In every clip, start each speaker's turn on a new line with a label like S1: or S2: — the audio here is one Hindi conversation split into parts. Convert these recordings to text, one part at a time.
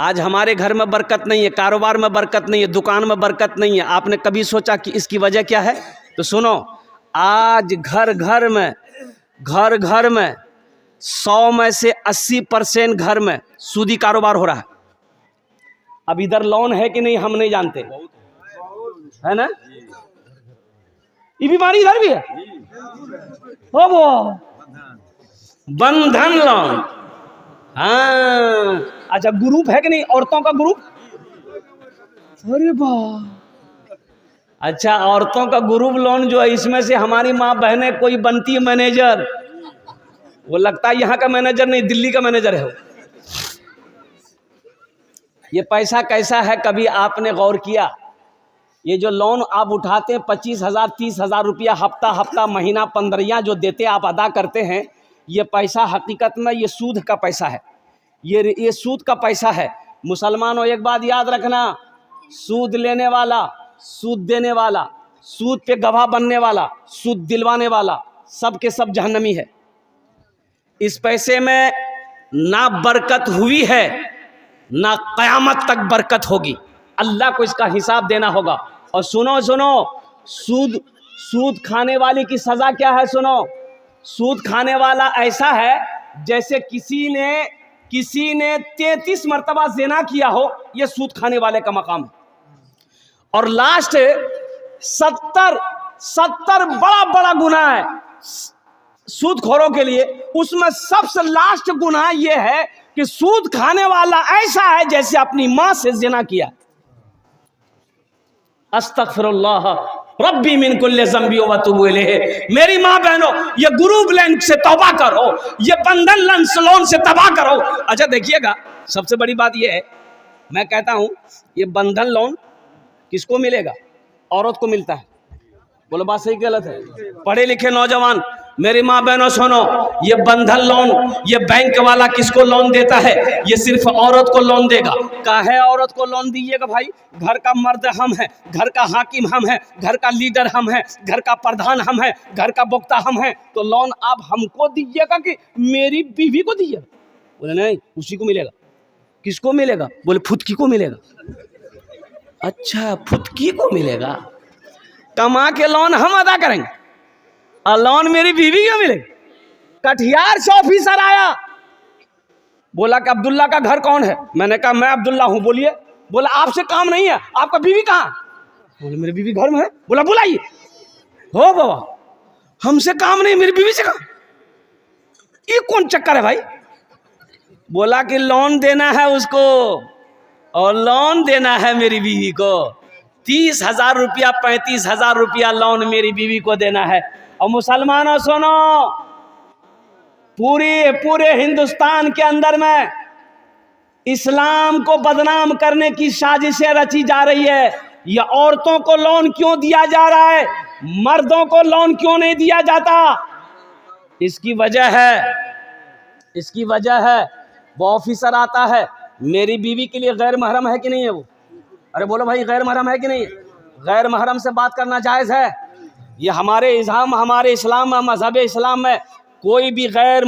S1: आज हमारे घर में बरकत नहीं है, कारोबार में बरकत नहीं है, दुकान में बरकत नहीं है। आपने कभी सोचा कि इसकी वजह क्या है? तो सुनो, आज घर घर में 100 में से 80% घर में सूदी कारोबार हो रहा है। अब इधर लोन है कि नहीं हम नहीं जानते, है ना? ये बीमारी इधर भी है, हो वो बंधन लोन। हाँ, अच्छा, ग्रुप है कि नहीं, औरतों का ग्रुप? अरे वाह, अच्छा, औरतों का ग्रुप लोन जो है, इसमें से हमारी माँ बहनें कोई बनती है मैनेजर, वो लगता है यहाँ का मैनेजर नहीं, दिल्ली का मैनेजर है वो। ये पैसा कैसा है, कभी आपने गौर किया? ये जो लोन आप उठाते हैं 25,000 30,000 रुपया हफ्ता महीना 15 जो देते आप अदा करते हैं, ये पैसा हकीकत में ये सूद का पैसा है, ये सूद का पैसा है। मुसलमानों, एक बात याद रखना, सूद लेने वाला, सूद देने वाला, सूद पे गवाह बनने वाला, सूद दिलवाने वाला, सब के सब जहन्नमी है। इस पैसे में ना बरकत हुई है, ना क़यामत तक बरकत होगी। अल्लाह को इसका हिसाब देना होगा। और सुनो, सूद खाने वाले की सजा क्या है? सुनो, सूद खाने वाला ऐसा है जैसे किसी ने 33 मरतबा ज़िना किया हो, यह सूद खाने वाले का मकाम है। और लास्ट 70 बड़ा गुनाह है सूदखोरों के लिए। उसमें सबसे लास्ट गुनाह यह है कि सूद खाने वाला ऐसा है जैसे अपनी मां से ज़िना किया। अस्तगफिरुल्लाह रब्बी मिन कुल्लि ज़ंबि व अतूबु इलैह। मेरी माँ बहनों, ये ग्रुप लोन से तौबा करो, ये बंधन लोन से तौबा करो। अच्छा देखिएगा, सबसे बड़ी बात ये है, मैं कहता हूँ ये बंधन लोन किसको मिलेगा? औरत को मिलता है। बोलो बात सही गलत है? पढ़े लिखे नौजवान, मेरी माँ बहनों सुनो, ये बंधन लोन, ये बैंक वाला किसको लोन देता है? ये सिर्फ औरत को लोन देगा। काहे औरत को लोन दीजिएगा भाई? घर का मर्द हम हैं, घर का हाकिम हम हैं, घर का लीडर हम हैं, घर का प्रधान हम हैं, घर का वक्ता हम हैं, तो लोन आप हमको दीजिएगा कि मेरी बीवी को दीजिएगा? बोले नहीं, उसी को मिलेगा। किसको मिलेगा? बोले फुदकी को मिलेगा। अच्छा, फुदकी को मिलेगा। कमा के लोन हम अदा करेंगे और लोन मेरी बीवी को मिलेगा। कटिहार से ऑफिसर आया, बोला कि अब्दुल्ला का घर कौन है? मैंने कहा मैं अब्दुल्ला हूं। बोलिए। बोला आपसे काम नहीं है, आपका बीवी कहाँ? बोले मेरी बीवी घर में है। बोला बुलाइए। हो बाबा, हमसे काम नहीं, मेरी बीवी से काम। ये कौन चक्कर है भाई? बोला कि लोन देना है उसको, और लोन देना है मेरी बीवी को। 30,000 रुपया 35,000 रुपया लोन मेरी बीवी को देना है। और मुसलमानों सुनो, पूरे हिंदुस्तान के अंदर में इस्लाम को बदनाम करने की साजिशें रची जा रही है। यह औरतों को लोन क्यों दिया जा रहा है, मर्दों को लोन क्यों नहीं दिया जाता? इसकी वजह है वो ऑफिसर आता है, मेरी बीवी के लिए गैर महरम है कि नहीं है वो? अरे बोलो भाई, गैर महरम है कि नहीं? गैर महरम से बात करना जायज़ है? ये हमारे इस्लाम में, मजहब इस्लाम में कोई भी गैर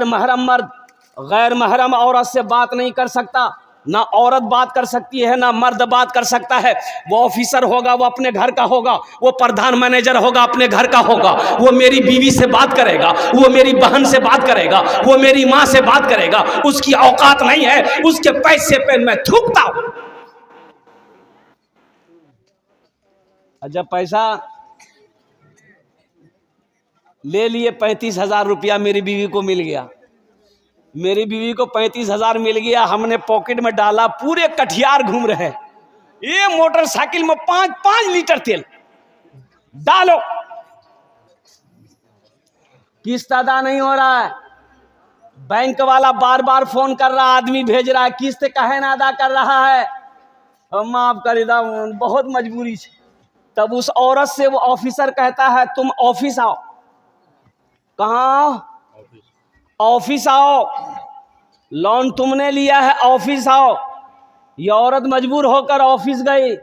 S1: महरम औरत से बात नहीं कर सकता। ना औरत बात कर सकती है, ना मर्द बात कर सकता है। वो ऑफिसर होगा, वो अपने घर का होगा, वो प्रधान मैनेजर होगा, अपने घर का होगा। वो मेरी बीवी से बात करेगा, वो मेरी बहन से बात करेगा, वो मेरी माँ से बात करेगा। उसकी औकात नहीं है, उसके पैसे पे मैं थूकता हूं। जब पैसा ले लिए 35,000 रुपया मेरी बीवी को मिल गया, मेरी बीवी को 35,000 मिल गया, हमने पॉकेट में डाला, पूरे कटिहार घूम रहे हैं। ये मोटरसाइकिल में 5 लीटर तेल डालो, किस्त अदा नहीं हो रहा है। बैंक वाला बार बार फोन कर रहा, आदमी भेज रहा है, किस्त काहे ना अदा कर रहा है? माफ कर दा, बहुत मजबूरी है। तब उस औरत से वो ऑफिसर कहता है तुम ऑफिस आओ। कहाँ? ऑफिस आओ, लोन तुमने लिया है, ऑफिस आओ। ये औरत मजबूर होकर ऑफिस गई,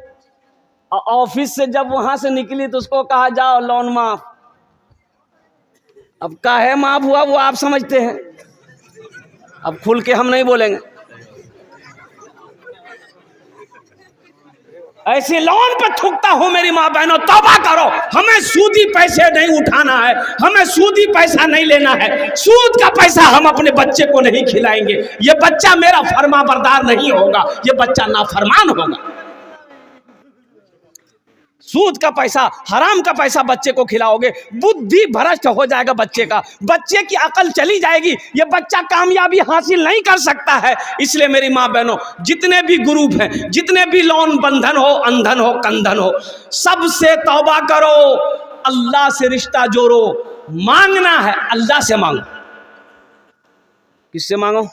S1: और ऑफिस से जब वहां से निकली तो उसको कहा जाओ लोन माफ। अब काहे माफ हुआ वो आप समझते हैं, अब खुल के हम नहीं बोलेंगे। ऐसे लोन पे थूकता हूं मेरी माँ बहनों, तौबा करो। हमें सूदी पैसे नहीं उठाना है, हमें सूदी पैसा नहीं लेना है। सूद का पैसा हम अपने बच्चे को नहीं खिलाएंगे। ये बच्चा मेरा फर्मा बरदार नहीं होगा, ये बच्चा नाफरमान होगा। सूद का पैसा, हराम का पैसा बच्चे को खिलाओगे, बुद्धि भ्रष्ट हो जाएगा बच्चे का, बच्चे की अकल चली जाएगी, ये बच्चा कामयाबी हासिल नहीं कर सकता है। इसलिए मेरी माँ बहनों, जितने भी ग्रुप हैं, जितने भी लोन, बंधन हो, अंधन हो, कंधन हो, सबसे तौबा करो, अल्लाह से रिश्ता जोड़ो। मांगना है अल्लाह से मांगो। किससे मांगो?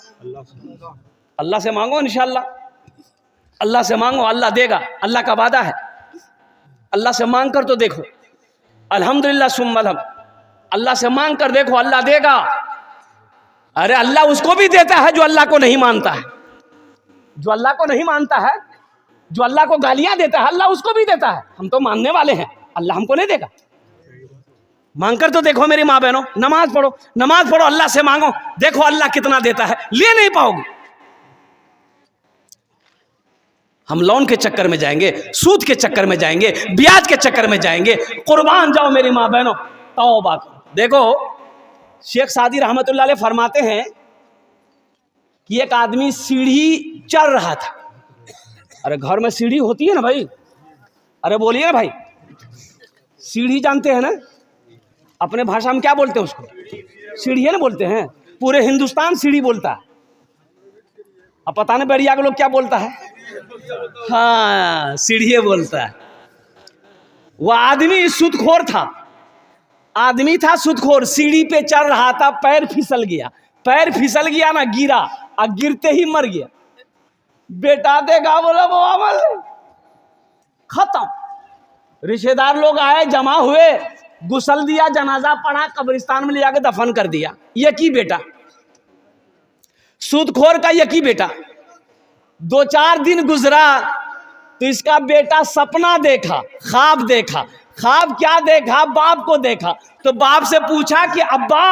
S1: अल्लाह से मांगो। इंशाअल्लाह अल्लाह से मांगो, अल्लाह देगा, अल्लाह का वादा है। अल्लाह से मांग कर तो देखो, अल्हम्दुलिल्लाह सुम्मा अल्हम्द। अल्लाह से मांग कर देखो, अल्लाह देगा। अरे अल्लाह उसको भी देता है जो अल्लाह को नहीं मानता है, जो अल्लाह को नहीं मानता है, जो अल्लाह को गालियां देता है, अल्लाह उसको भी देता है। हम तो मानने वाले हैं, अल्लाह हमको नहीं देगा। मांग कर तो देखो मेरी माँ बहनों, नमाज पढ़ो, नमाज पढ़ो, अल्लाह से मांगो, देखो अल्लाह कितना देता है। ले नहीं पाओगे। हम लोन के चक्कर में जाएंगे, सूद के चक्कर में जाएंगे, ब्याज के चक्कर में जाएंगे। कुर्बान जाओ मेरी माँ बहनों, तौबा करो। देखो शेख सादी रहमतुल्लाह अलैह फरमाते हैं कि एक आदमी सीढ़ी चढ़ रहा था। अरे घर में सीढ़ी होती है ना भाई, अरे बोलिए ना भाई, सीढ़ी जानते हैं ना? अपने भाषा में क्या बोलते हैं उसको? सीढ़ी ना बोलते हैं। पूरे हिंदुस्तान सीढ़ी बोलता है। अब पता नहीं बैरिया के लोग क्या बोलता है। हाँ, सीढ़ी बोलता है। वह आदमी सूदखोर था, आदमी था सूदखोर, सीढ़ी पे चढ़ रहा था, पैर फिसल गया, पैर फिसल गया ना, गिरा, और गिरते ही मर गया। बेटा देखा, बोला वो अमल खत्म। रिश्तेदार लोग आए, जमा हुए, गुसल दिया, जनाजा पढ़ा, कब्रिस्तान में ले जाकर दफन कर दिया। ये की बेटा, सूदखोर का ये की बेटा। 2-4 दिन गुजरा तो इसका बेटा सपना देखा, ख्वाब देखा। ख्वाब क्या देखा? बाप को देखा। तो बाप से पूछा कि अब्बा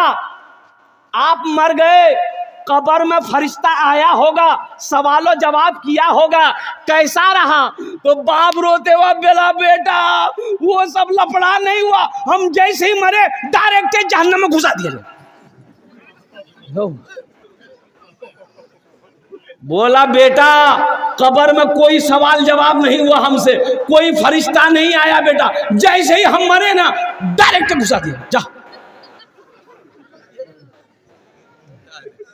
S1: आप मर गए, कब्र में फरिश्ता आया होगा, सवालों जवाब किया होगा, कैसा रहा? तो बाप रोते हुआ बोला, बेटा वो सब लफड़ा नहीं हुआ, हम जैसे ही मरे डायरेक्ट जहन्नम में घुसा दिया। बोला बेटा कब्र में कोई सवाल जवाब नहीं हुआ हमसे, कोई फरिश्ता नहीं आया बेटा, जैसे ही हम मरे ना डायरेक्ट घुसा दिया। जा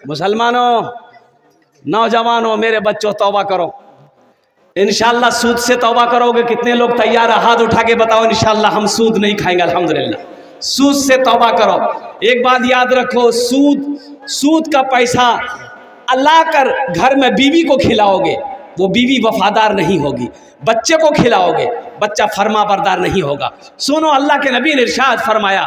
S1: मुसलमानों, नौजवानों, मेरे बच्चों, तौबा करो। इंशाअल्लाह सूद से तौबा करोगे। कितने लोग तैयार है? हाथ उठा के बताओ। इंशाअल्लाह हम सूद नहीं खाएंगे, अल्हम्दुलिल्लाह। सूद से तौबा करो। एक बात याद रखो, सूद का पैसा अल्लाह कर घर में बीवी को खिलाओगे, वो बीवी वफादार नहीं होगी। बच्चे को खिलाओगे, बच्चा फर्मा बरदार नहीं होगा। सुनो, अल्लाह के नबी ने इरशाद फरमाया,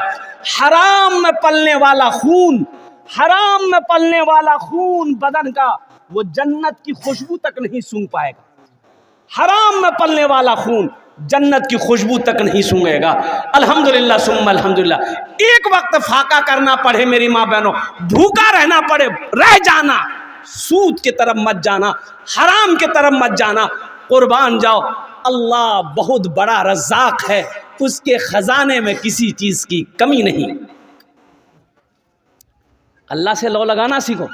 S1: हराम में पलने वाला खून, हराम में पलने वाला खून बदन का, वो जन्नत की खुशबू तक नहीं सूंघ पाएगा। हराम में पलने वाला खून जन्नत की खुशबू तक नहीं सूंघेगा। अल्हम्दुलिल्लाह सुम्मा अल्हम्दुलिल्लाह। एक वक्त फाका करना पड़े मेरी माँ बहनों, भूखा रहना पड़े, रह जाना, सूद की तरफ मत जाना, हराम की तरफ मत जाना। कुर्बान जाओ, अल्लाह बहुत बड़ा रज़्ज़ाक़ है, उसके खजाने में किसी चीज की कमी नहीं। अल्लाह से लो लगाना सीखो।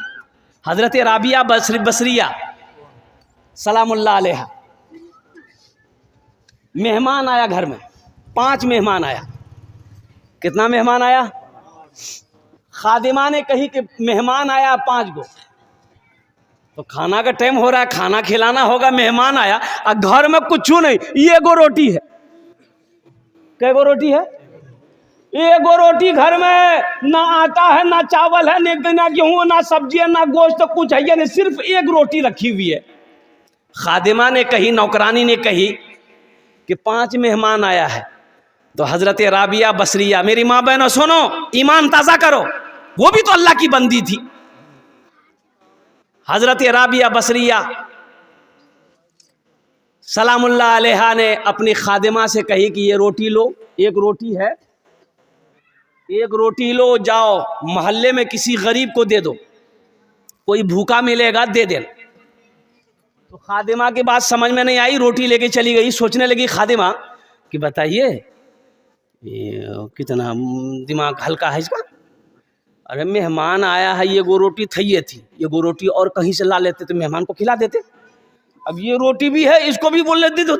S1: हजरत राबिया बसरिया सलामुल्लाह अलैहा, मेहमान आया घर में, 5 मेहमान आया। कितना मेहमान आया? खादिमा ने कही कि मेहमान आया 5 गो। तो खाना का टाइम हो रहा है, खाना खिलाना होगा, मेहमान आया और घर में कुछ नहीं, ये गो रोटी है। कै गो रोटी है? एक गो रोटी घर में, ना आटा है, ना चावल है, ना गेहूं, ना सब्जी है, ना गोश्त, कुछ है नहीं, सिर्फ एक रोटी रखी हुई है। खादिमा ने कही, नौकरानी ने कही कि 5 मेहमान आया है। तो हजरत राबिया बसरिया, मेरी माँ बहनों सुनो, ईमान ताज़ा करो, वो भी तो अल्लाह की बंदी थी। हजरत राबिया बसरिया सलामुल्लाह अलैहा ने अपनी खादिमा से कही कि ये रोटी लो, एक रोटी है, एक रोटी लो, जाओ मोहल्ले में किसी गरीब को दे दो, कोई भूखा मिलेगा दे देना। तो खादिमा की बात समझ में नहीं आई, रोटी लेके चली गई। सोचने लगी खादिमा कि बताइए कितना दिमाग हल्का है इसका। अरे मेहमान आया है, ये गो रोटी थी, ये गो रोटी और कहीं से ला लेते तो मेहमान को खिला देते। अब ये रोटी भी है, इसको भी बोल लेती तो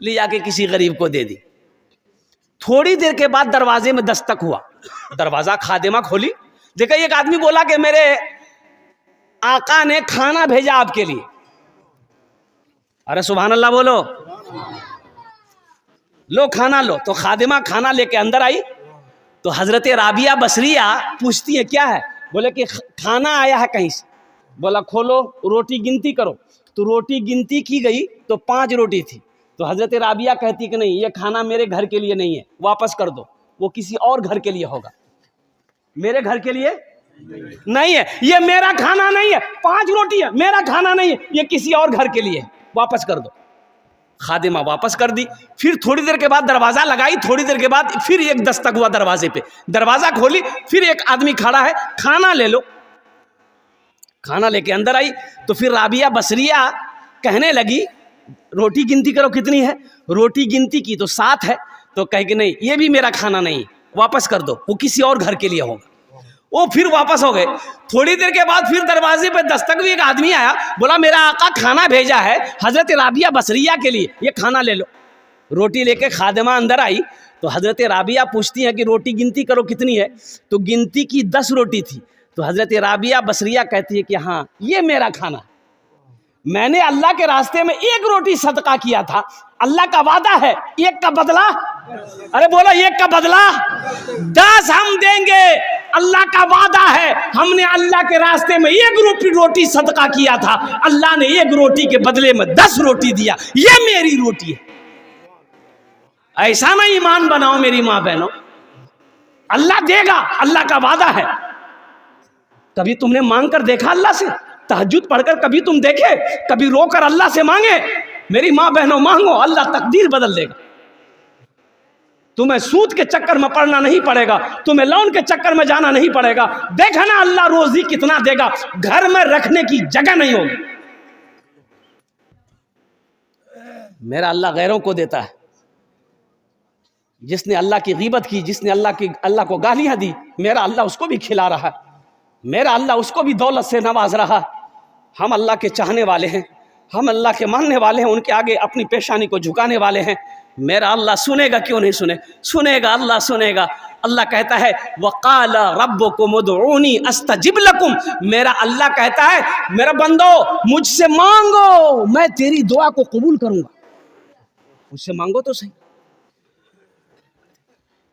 S1: ले जाके किसी गरीब को दे दी। थोड़ी देर के बाद दरवाजे में दस्तक हुआ, दरवाजा खादिमा खोली, देखा एक आदमी बोला कि मेरे आका ने खाना भेजा आपके लिए। अरे सुभान अल्लाह बोलो, लो खाना लो। तो खादिमा खाना लेके अंदर आई तो हजरत राबिया बसरिया पूछती है क्या है? बोले कि खाना आया है कहीं से। बोला खोलो रोटी गिनती करो। तो रोटी गिनती की गई तो 5 रोटी थी। तो हजरत राबिया कहती कि नहीं, ये खाना मेरे घर के लिए नहीं है, वापस कर दो, वो किसी और घर के लिए होगा, मेरे घर के लिए नहीं है, ये मेरा खाना नहीं है। 5 रोटी है, मेरा खाना नहीं है, ये किसी और घर के लिए है, वापस कर दो। खादिमा वापस कर दी। फिर थोड़ी देर के बाद दरवाजा लगाई, थोड़ी देर के बाद फिर एक दस्तक हुआ दरवाजे पे, दरवाजा खोली, फिर एक आदमी खड़ा है, खाना ले लो। खाना लेके अंदर आई तो फिर राबिया बसरिया कहने लगी रोटी गिनती करो कितनी है। रोटी गिनती की तो 7 है। तो कहे कि नहीं, ये भी मेरा खाना नहीं, वापस कर दो, वो किसी और घर के लिए होगा। वो फिर वापस हो गए। थोड़ी देर के बाद फिर दरवाजे पे दस्तक भी, एक आदमी आया, बोला मेरा आका खाना भेजा है हजरत राबिया बसरिया के लिए, ये खाना ले लो। रोटी लेके खादिमा अंदर आई तो हजरत राबिया पूछती है कि रोटी गिनती करो कितनी है। तो गिनती की 10 रोटी थी। तो हजरत राबिया बसरिया कहती है कि हाँ, ये मेरा खाना, मैंने अल्लाह के रास्ते में 1 रोटी सदका किया था, अल्लाह का वादा है 1 का बदला, अरे बोलो 1 का बदला 10 हम देंगे, अल्लाह का वादा है। हमने अल्लाह के रास्ते में 1 रोटी सदका किया था, अल्लाह ने 1 रोटी के बदले में 10 रोटी दिया, ये मेरी रोटी है। ऐसा ना ईमान बनाओ मेरी माँ बहनों, अल्लाह देगा, अल्लाह का वादा है। कभी तुमने मांग कर देखा अल्लाह से? तहज्जुद पढ़कर कभी तुम देखे? कभी रोकर अल्लाह से मांगे? मेरी माँ बहनों मांगो, अल्लाह तकदीर बदल देगा। तुम्हें सूद के चक्कर में पड़ना नहीं पड़ेगा, तुम्हें लोन के चक्कर में जाना नहीं पड़ेगा। देखा ना अल्लाह रोजी कितना देगा, घर में रखने की जगह नहीं होगी। मेरा अल्लाह गैरों को देता है। जिसने अल्लाह की गीबत की, जिसने अल्लाह को गालियां दी, मेरा अल्लाह उसको भी खिला रहा है, मेरा अल्लाह उसको भी दौलत से नवाज रहा है। हम अल्लाह के चाहने वाले हैं, हम अल्लाह के मानने वाले हैं, उनके आगे अपनी पेशानी को झुकाने वाले हैं। मेरा अल्लाह सुनेगा, क्यों नहीं सुनेगा, अल्लाह सुनेगा। अल्लाह कहता है वक़ाल रब्बुकुम उदऊनी अस्तजिब लकुम, मेरा अल्लाह कहता है मेरा बंदो मुझसे मांगो, मैं तेरी दुआ को कबूल करूंगा। मुझसे मांगो तो सही।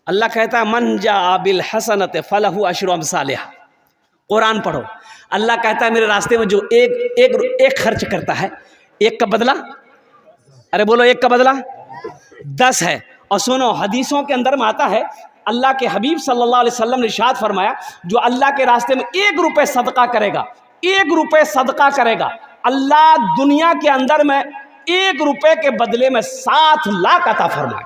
S1: अल्लाह कहता है मन जा बिल हसनत फलहु अशरु अमसालिहा। कुरान पढ़ो, अल्लाह कहता है मेरे रास्ते में जो एक खर्च करता है, 1 का बदला, अरे बोलो 1 का बदला 10 है। और सुनो, हदीसों के अंदर में आता है, अल्लाह के हबीब सल्लल्लाहु अलैहि वसल्लम ने इरशाद फरमाया, जो अल्लाह के रास्ते में 1 रुपए सदका करेगा, 1 रुपए सदका करेगा, अल्लाह दुनिया के अंदर में 1 रुपए के बदले में 7 लाख अता फरमाए।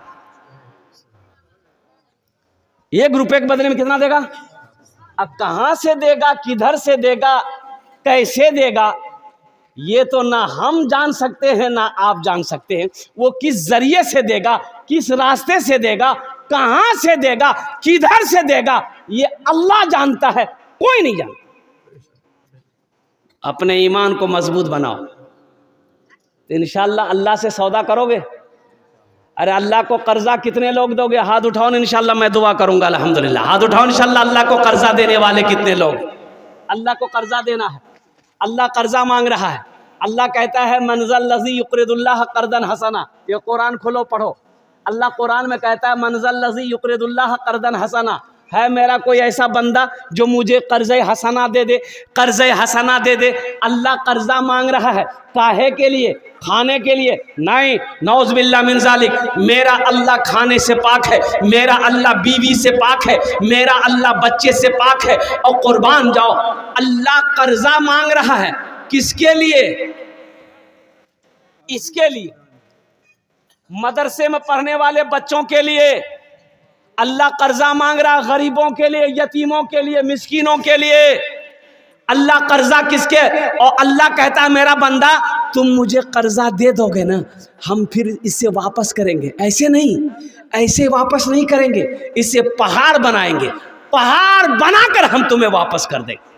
S1: 1 रुपए के बदले में कितना देगा? अब कहां से देगा, किधर से देगा, कैसे देगा, ये तो ना हम जान सकते हैं ना आप जान सकते हैं। वो किस जरिए से देगा, किस रास्ते से देगा, कहां से देगा, किधर से देगा, ये अल्लाह जानता है, कोई नहीं जानता। अपने ईमान को मजबूत बनाओ तो इंशाअल्लाह अल्लाह से सौदा करोगे। अरे अल्लाह को कर्जा कितने लोग दोगे? हाथ उठाओ ना, इंशाअल्लाह मैं दुआ करूंगा। अल्हम्दुलिल्लाह, हाथ उठाओ इंशाअल्लाह। अल्लाह को कर्जा देने वाले कितने लोग? अल्लाह को कर्जा देना है, अल्लाह कर्जा मांग रहा है। अल्लाह कहता है मनज़ल लज़ी युक़रिदुल्लाह क़र्दन हसना। ये कुरान खोलो पढ़ो, अल्लाह कुरान में कहता है मनज़ल लज़ी युक़रिदुल्लाह क़र्दन हसना। है मेरा कोई ऐसा बंदा जो मुझे कर्ज़े हसना दे दे, कर्ज़े हसना दे दे। अल्लाह कर्जा मांग रहा है, काहे के लिए? खाने के लिए नहीं, नौज़ बिल्लाह मिन ज़ालिक। मेरा अल्लाह खाने से पाक है, मेरा अल्लाह बीवी से पाक है, मेरा अल्लाह बच्चे से पाक है। और कुर्बान जाओ, अल्लाह कर्जा मांग रहा है, किसके लिए? इसके लिए, मदरसे में पढ़ने वाले बच्चों के लिए अल्लाह कर्जा मांग रहा है, गरीबों के लिए, यतीमों के लिए, मिस्कीनों के लिए। अल्लाह कर्जा किसके, और अल्लाह कहता है मेरा बंदा तुम मुझे कर्जा दे दोगे ना, हम फिर इससे वापस करेंगे। ऐसे नहीं, ऐसे वापस नहीं करेंगे, इससे पहाड़ बनाएंगे, पहाड़ बनाकर हम तुम्हें वापस कर देंगे।